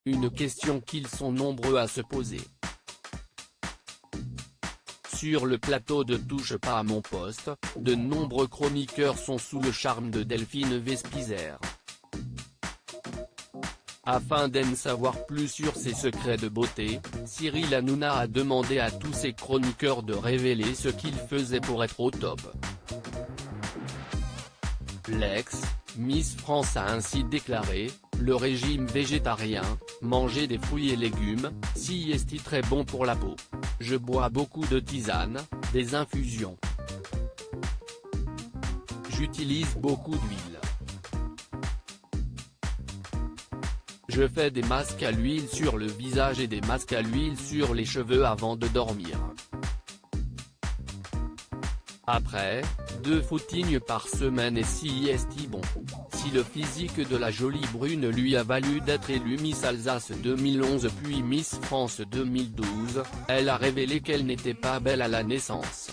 Une question qu'ils sont nombreux à se poser. Sur le plateau de Touche pas à mon poste, de nombreux chroniqueurs sont sous le charme de Delphine Vespizer. Afin d'en savoir plus sur ses secrets de beauté, Cyril Hanouna a demandé à tous ses chroniqueurs de révéler ce qu'ils faisaient pour être au top. L'ex-Miss France a ainsi déclaré: le régime végétarien, manger des fruits et légumes, si est très bon pour la peau. Je bois beaucoup de tisane, des infusions. J'utilise beaucoup d'huile. Je fais des masques à l'huile sur le visage et des masques à l'huile sur les cheveux avant de dormir. Après, 2 footings par semaine et si est bon. Si le physique de la jolie brune lui a valu d'être élue Miss Alsace 2011 puis Miss France 2012, elle a révélé qu'elle n'était pas belle à la naissance.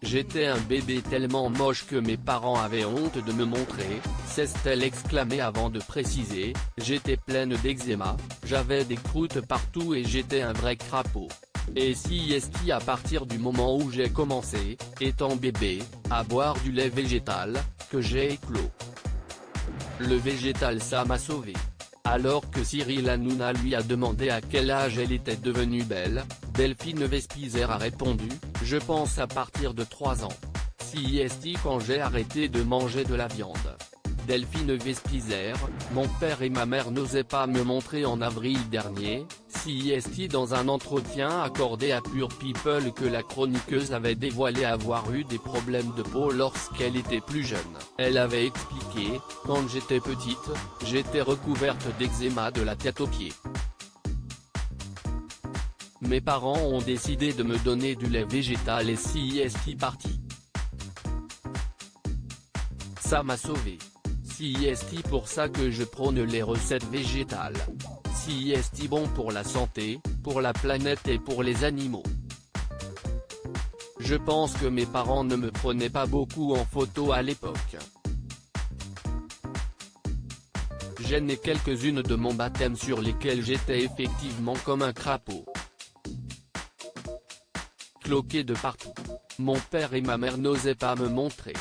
J'étais un bébé tellement moche que mes parents avaient honte de me montrer, s'est-elle exclamé avant de préciser: j'étais pleine d'eczéma, j'avais des croûtes partout et j'étais un vrai crapaud. Et si est à partir du moment où j'ai commencé, étant bébé, à boire du lait végétal, que j'ai éclos. Le végétal ça m'a sauvé. Alors que Cyril Hanouna lui a demandé à quel âge elle était devenue belle, Delphine Vespizer a répondu: je pense à partir de 3 ans. Si est quand j'ai arrêté de manger de la viande. Delphine Vespizer: mon père et ma mère n'osaient pas me montrer en avril dernier, si est dans un entretien accordé à Pure People que la chroniqueuse avait dévoilé avoir eu des problèmes de peau lorsqu'elle était plus jeune. Elle avait expliqué: quand j'étais petite, j'étais recouverte d'eczéma de la tête aux pieds. Mes parents ont décidé de me donner du lait végétal et si est parti. Ça m'a sauvé. Si est pour ça que je prône les recettes végétales. Si est bon pour la santé, pour la planète et pour les animaux. Je pense que mes parents ne me prenaient pas beaucoup en photo à l'époque. J'en ai quelques-unes de mon baptême sur lesquelles j'étais effectivement comme un crapaud. Cloqué de partout. Mon père et ma mère n'osaient pas me montrer.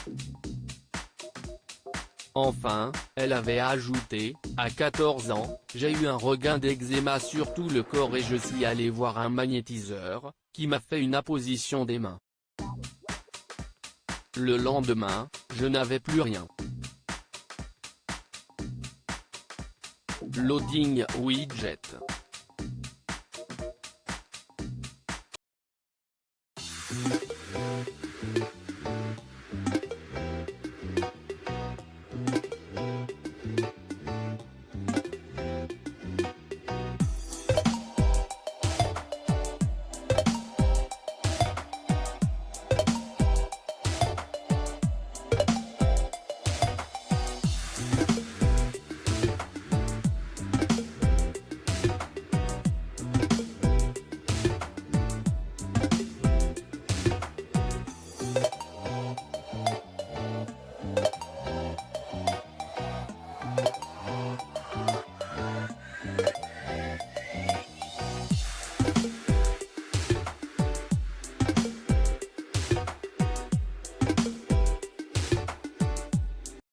Enfin, elle avait ajouté: à 14 ans, j'ai eu un regain d'eczéma sur tout le corps et je suis allé voir un magnétiseur, qui m'a fait une apposition des mains. Le lendemain, je n'avais plus rien. Loading widget.